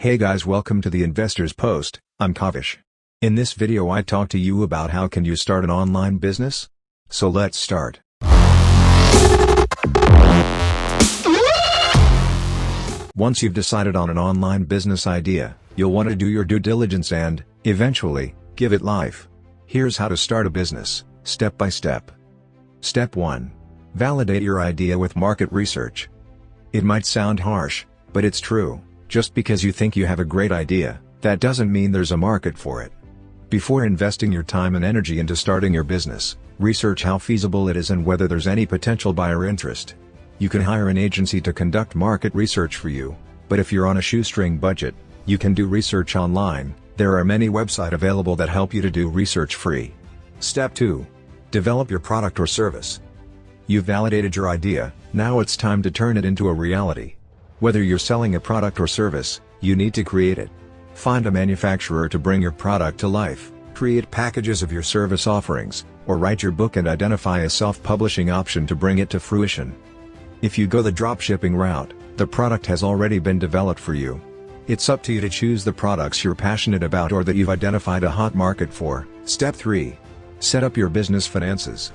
Hey guys, welcome to the Investors Post. I'm Kavish. In this video I talk to you about how can you start an online business? So let's start. Once you've decided on an online business idea, you'll want to do your due diligence and, eventually, give it life. Here's how to start a business, step by step. Step 1. Validate your idea with market research. It might sound harsh, but it's true. Just because you think you have a great idea, that doesn't mean there's a market for it. Before investing your time and energy into starting your business, research how feasible it is and whether there's any potential buyer interest. You can hire an agency to conduct market research for you, but if you're on a shoestring budget, you can do research online. There are many websites available that help you to do research free. Step 2. Develop your product or service. You've validated your idea, now it's time to turn it into a reality. Whether you're selling a product or service, you need to create it. Find a manufacturer to bring your product to life, create packages of your service offerings, or write your book and identify a self-publishing option to bring it to fruition. If you go the dropshipping route, the product has already been developed for you. It's up to you to choose the products you're passionate about or that you've identified a hot market for. Step 3. Set up your business finances.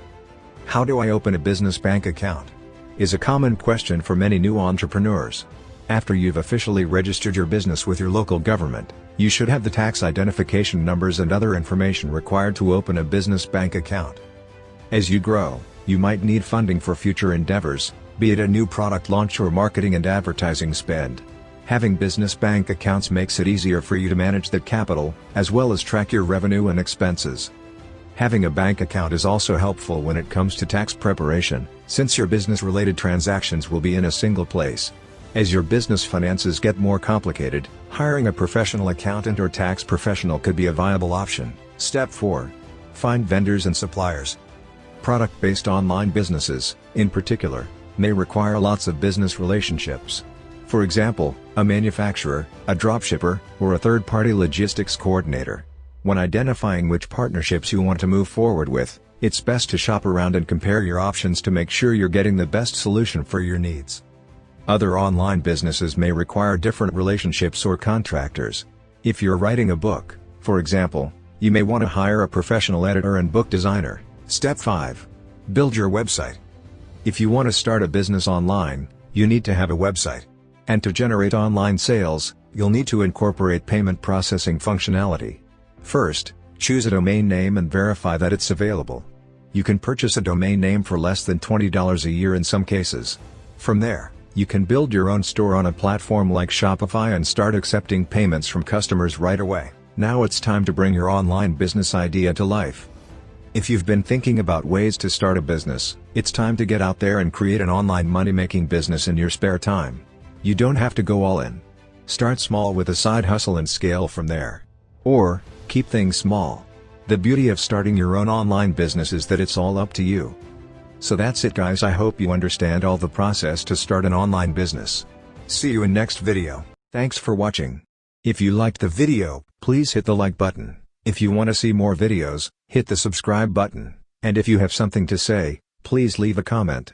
How do I open a business bank account? Is a common question for many new entrepreneurs. After you've officially registered your business with your local government, you should have the tax identification numbers and other information required to open a business bank account. As you grow, you might need funding for future endeavors, be it a new product launch or marketing and advertising spend. Having business bank accounts makes it easier for you to manage that capital, as well as track your revenue and expenses. Having a bank account is also helpful when it comes to tax preparation, since your business-related transactions will be in a single place. As your business finances get more complicated, hiring a professional accountant or tax professional could be a viable option. Step 4. Find vendors and suppliers. Product-based online businesses, in particular, may require lots of business relationships. For example, a manufacturer, a dropshipper, or a third-party logistics coordinator. When identifying which partnerships you want to move forward with, it's best to shop around and compare your options to make sure you're getting the best solution for your needs. Other online businesses may require different relationships or contractors. If you're writing a book, for example, you may want to hire a professional editor and book designer. Step 5. Build your website. If you want to start a business online, you need to have a website. And to generate online sales, you'll need to incorporate payment processing functionality. First, choose a domain name and verify that it's available. You can purchase a domain name for less than $20 a year in some cases. From there, you can build your own store on a platform like Shopify and start accepting payments from customers right away. Now it's time to bring your online business idea to life. If you've been thinking about ways to start a business, it's time to get out there and create an online money-making business in your spare time. You don't have to go all in. Start small with a side hustle and scale from there. Or, keep things small. The beauty of starting your own online business is that it's all up to you. So that's it guys, I hope you understand all the process to start an online business. See you in next video. Thanks for watching. If you liked the video, please hit the like button. If you want to see more videos, hit the subscribe button. And if you have something to say, please leave a comment.